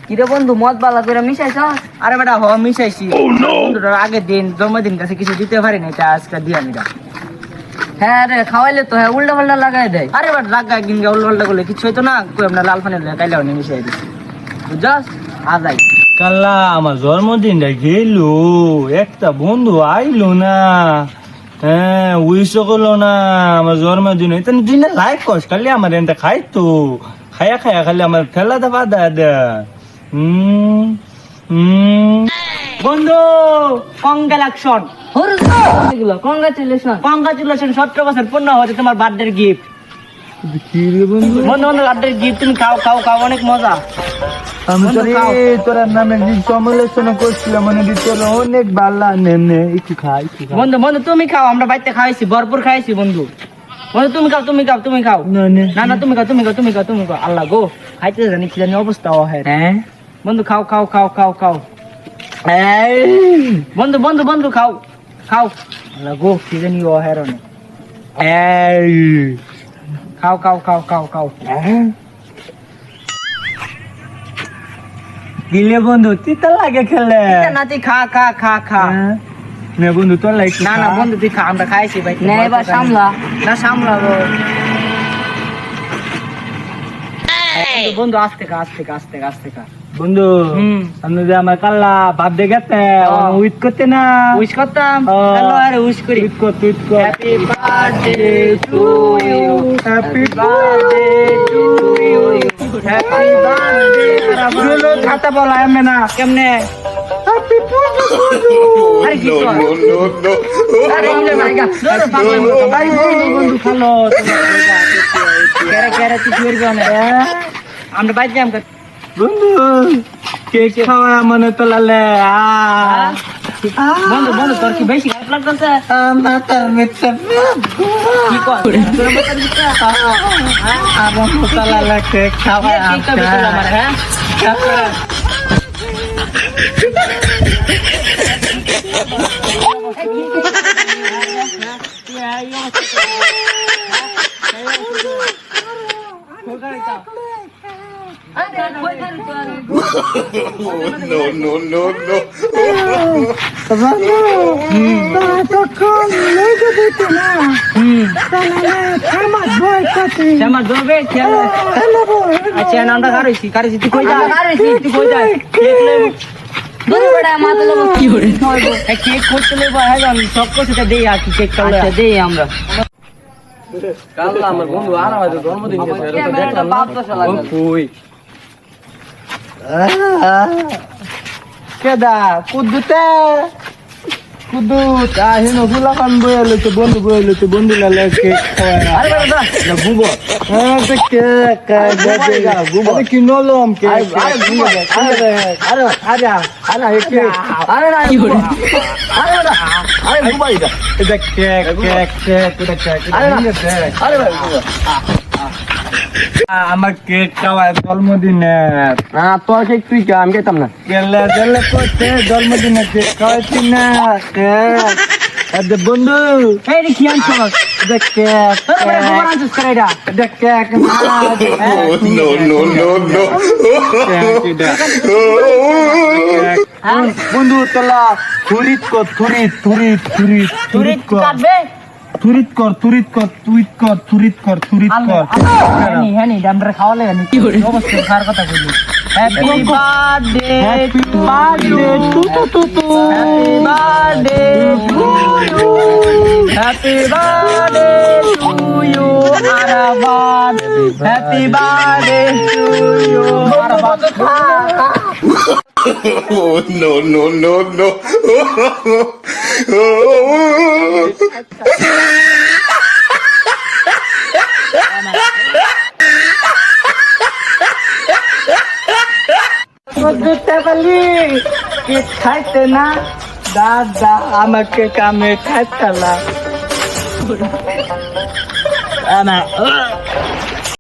কিরে বন্ধু মদ বালা করে মিশাইছ? আরে বেটা মিশাইছি বন্ধুটার আগের দিন জন্মদিন কাছে কিছু দিতে পারি না, এটা আজকে দিয়ে আমি হ্যাঁ রে, খাওয়াইলে তো হ্যাঁ উল্টা পাল্টা লাগাই দেয়। আরে বেটা রাগা একদিন উল্টা পাল্টা করলে কিছু হইতো না, কই আমরা লাল পানি কাইলে মিশাই দিচ্ছি বুঝছস। আজাই কাল্লা আমার জন্মদিনটা গেল, একটা বন্ধু আইলো না, হ্যাঁ উইশও করলো না আমার জন্মদিন। তুই না লাইক করস, খালি আমার এটা খাইতো খায়া খায়া খালি আমার ফেলা দা বাদা দে। বন্ধু কংগ্রাচুলেশন, কংগ্রাচুলেশন। কংগ্রাচুলেশন, 17 বছর পূর্ণ হয়েছে তোমার বার্থডে গিফট। কি রে বন্ধু? বন্ধু বন্ধু বার্থডে গিফট, তুমি খাও খাও খাও, অনেক মজা। আমি বন্ধু, খাও। তোর নামে সমালোচনা করছিলাম, মানে তোর অনেক ভালো, নে একটু খাই। বন্ধু বন্ধু তুমি খাও, আমরা বাড়িতে খাইছি, ভরপুর খাইছি বন্ধু। বন্ধু তুমি খাও তুমি খাও তুমি খাও। না না না তুমি খাও তুমি খাও তুমি খাও তুমি খাও। আল্লাহ গো, খাইতে জানি কি জানি অবস্থা হয়। হ্যাঁ বন্ধু খাও খাও খাও খাও খাও। বন্ধু বন্ধু বন্ধু খাও খাও। আল্লাহ গো, কি জানি হয় রে। খাও খাও খাও খাও খাও। দিলে বন্ধু তিতা লাগে খেলে না তুই খা খা খা খা। নে বন্ধু তোর লাইক না না বন্ধু তুই খা, আমরা খাইছি ভাই। নে এবার সামলা। না সামলাবো বন্ধু, আস্তে খা আস্তে খা আস্তে খা আস্তে খা। বন্ধু আমি যে আমার কাল্লা বার্থডে গেছে উইথ করতে না, উইশ করতাম। ও। হ্যালো আরে উইশ করি। উইথ কর তুই কর। Happy birthday to you, happy birthday to you, happy birthday. বলো খাতা বলা এমনে না কেমনে? হ্যাপি আরে কি কর? আরে ইলে মাইগা দৌড় পাগল মতো। ভাই বন্ধু খালো কেরে কেরে তুই করবি না। আমরা বাইরে যাম। বন্ধু কেক খাওয়া মনে তো লালে বন্ধু বন্ধু তোর কি বেশি খারাপ লাগতেছে? মাথা মিথ্যা কি কর? তোর মতো দিতে? আমার মশলা লালে কেক খাওয়া কি করবি তুই আমার? হ্যাঁ আমার ধরবে খেয়াল। আচ্ছা নামটা কারইছি কারইছি তুই কই যা তুই কই যা কেক লইব দূরে বেড়া মাথা লোক কি করে খাওয়াইবো? কেক করতে লইব। হ্যাঁ আমি সব কিছু দেই আর কি কেক কালে আচ্ছা দেই আমরা। কাল্লা আমার বন্ধু আর আমাদের জন্মদিন গেছে, এটা তো দেখলাম না। ও কই কেদা কুদ্দুতে কুদ্দুত আহিন ফুলা খান বইলে তো বন্ধু লালে কেক খাওয়া। আরে বেটা না গুবো তো কেক গুবো কি নলম কেক আরে গুবো আরে আরে কেক আরে না কি করে? আরে বেটা আরে গুবো এটা কেক এটা কেক আরে না আরে বেটা আমার কেক খাওয়া জন্মদিনে না তোর কেক তুই কে, আমি খেতাম না। গেলে গেলে করতে জন্মদিনে কেক খাওয়াইছি না কেক বন্ধু এই রে কি আনছস? এটা কেক তোর বেটা গোবর আনছস করে এটা? এটা কেক বন্ধু তোলা থুরিত কর তুই কাটবে? থুরিত কর হ্যাঁ নি আমরা খাওয়ালে কি করে অবস্থা খার কথা কইলি। Happy birthday happy birthday to happy birthday to you, happy birthday to you আরাবাদ, হ্যাপি বার্থডে টু ইউ আরাবাদ। Oh, no, no, no, no. Cake খাইতে না দাদা আমাকে কামে খাইতালা